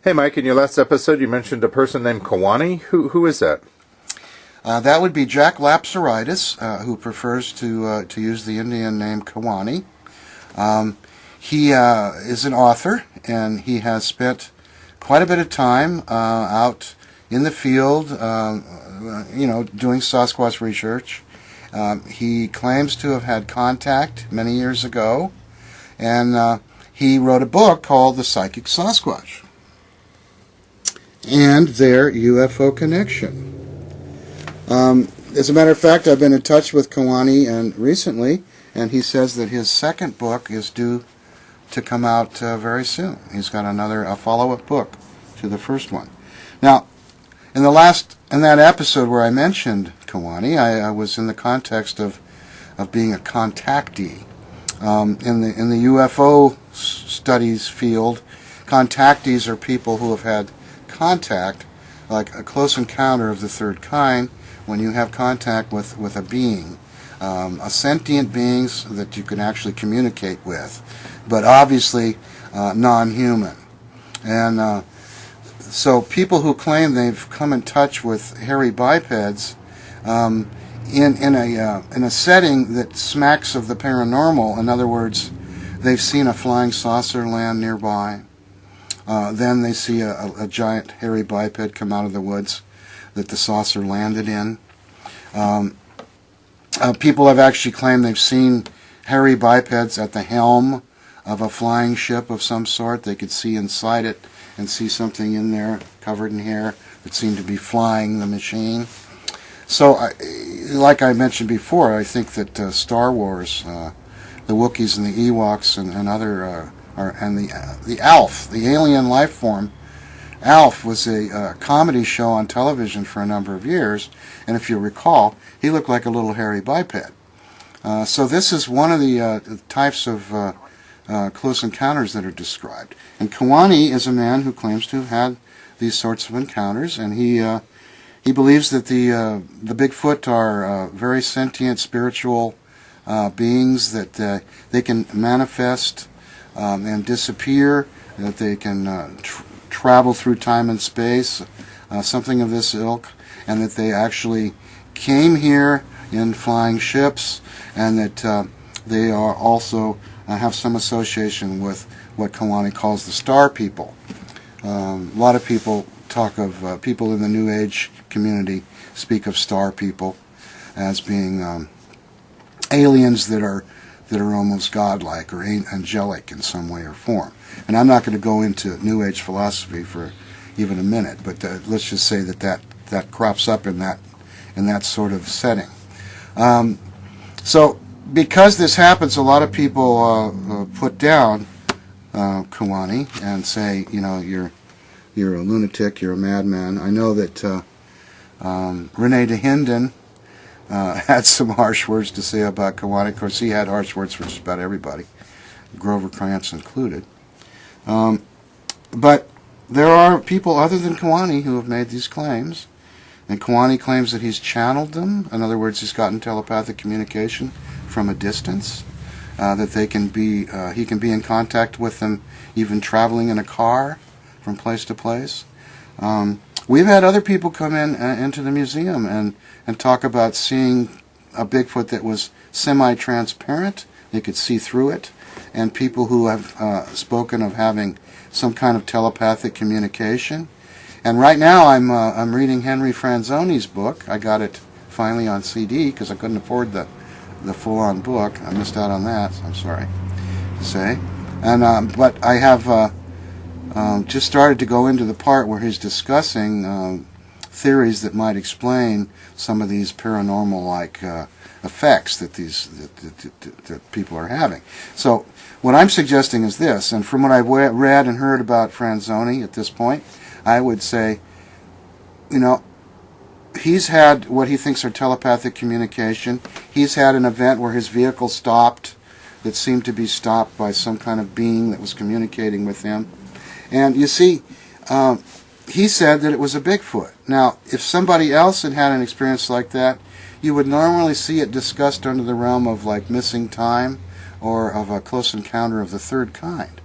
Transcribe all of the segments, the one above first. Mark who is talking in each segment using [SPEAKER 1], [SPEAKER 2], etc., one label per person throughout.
[SPEAKER 1] Hey, Mike, in your last episode, you mentioned a person named Kewaunee. Who is that?
[SPEAKER 2] That would be Jack Lapsaritis, who prefers to use the Indian name Kewaunee. He is an author, and he has spent quite a bit of time out in the field, doing Sasquatch research. He claims to have had contact many years ago, and he wrote a book called The Psychic Sasquatch and their UFO Connection. As a matter of fact, I've been in touch with Kewaunee recently, and he says that his second book is due to come out very soon. He's got a follow-up book to the first one. Now, in that episode where I mentioned Kewaunee, I was in the context of being a contactee. In the UFO studies field, contactees are people who have had contact, like a close encounter of the third kind, when you have contact with a being, a sentient beings that you can actually communicate with, but obviously non-human. And so people who claim they've come in touch with hairy bipeds in a setting that smacks of the paranormal, in other words, they've seen a flying saucer land nearby. Then they see a giant hairy biped come out of the woods that the saucer landed in. People have actually claimed they've seen hairy bipeds at the helm of a flying ship of some sort. They could see inside it and see something in there covered in hair that seemed to be flying the machine. So, like I mentioned before, I think that Star Wars, the Wookiees and the Ewoks and other and the ALF, the alien life form, ALF was a comedy show on television for a number of years, and if you recall, he looked like a little hairy biped. So this is one of the types of close encounters that are described. And Kewaunee is a man who claims to have had these sorts of encounters, and he believes that the Bigfoot are very sentient spiritual beings, that they can manifest and disappear, that they can travel through time and space, something of this ilk, and that they actually came here in flying ships, and that they are also have some association with what Kewaunee calls the star people. A lot of people talk of people in the New Age community speak of star people as being aliens that are almost godlike or angelic in some way or form. And I'm not going to go into New Age philosophy for even a minute, but let's just say that crops up in that sort of setting. So because this happens, a lot of people put down Kewaunee and say, you're a lunatic, you're a madman. I know that Rene DeHinden had some harsh words to say about Kewaunee. Of course, he had harsh words for just about everybody, Grover Krantz included. But there are people other than Kewaunee who have made these claims, and Kewaunee claims that he's channeled them. In other words, he's gotten telepathic communication from a distance, that he can be in contact with them even traveling in a car from place to place. We've had other people come into the museum and talk about seeing a Bigfoot that was semi-transparent. They could see through it. And people who have spoken of having some kind of telepathic communication. And right now I'm reading Henry Franzone's book. I got it finally on CD because I couldn't afford the full-on book. I missed out on that, I'm sorry to say. And but I have just started to go into the part where he's discussing theories that might explain some of these paranormal-like effects that that people are having. So what I'm suggesting is this, and from what I've read and heard about Franzone at this point, I would say, he's had what he thinks are telepathic communication. He's had an event where his vehicle stopped that seemed to be stopped by some kind of being that was communicating with him. And you see, he said that it was a Bigfoot. Now, if somebody else had had an experience like that, you would normally see it discussed under the realm of like missing time or of a close encounter of the third kind.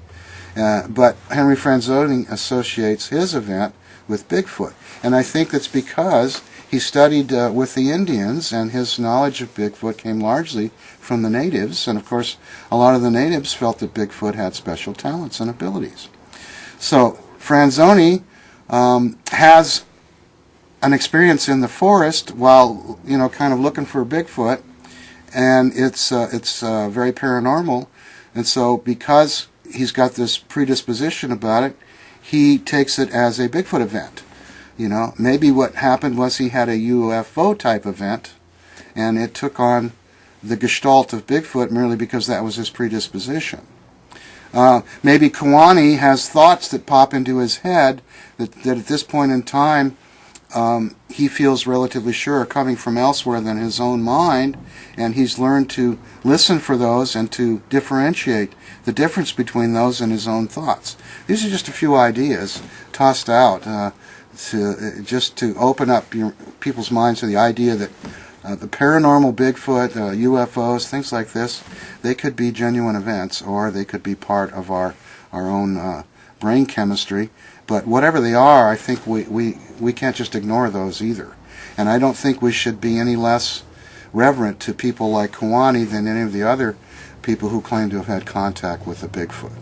[SPEAKER 2] But Henry Franzoni associates his event with Bigfoot. And I think that's because he studied with the Indians, and his knowledge of Bigfoot came largely from the natives. And of course, a lot of the natives felt that Bigfoot had special talents and abilities. So Franzoni has an experience in the forest while, kind of looking for Bigfoot, and it's very paranormal. And so because he's got this predisposition about it, he takes it as a Bigfoot event. Maybe what happened was he had a UFO type event, and it took on the gestalt of Bigfoot merely because that was his predisposition. Maybe Kewaunee has thoughts that pop into his head that at this point in time he feels relatively sure are coming from elsewhere than his own mind, and he's learned to listen for those and to differentiate the difference between those and his own thoughts. These are just a few ideas tossed out just to open up people's minds to the idea that the paranormal, Bigfoot, UFOs, things like this, they could be genuine events, or they could be part of our own brain chemistry. But whatever they are, I think we can't just ignore those either. And I don't think we should be any less reverent to people like Kewaunee than any of the other people who claim to have had contact with a Bigfoot.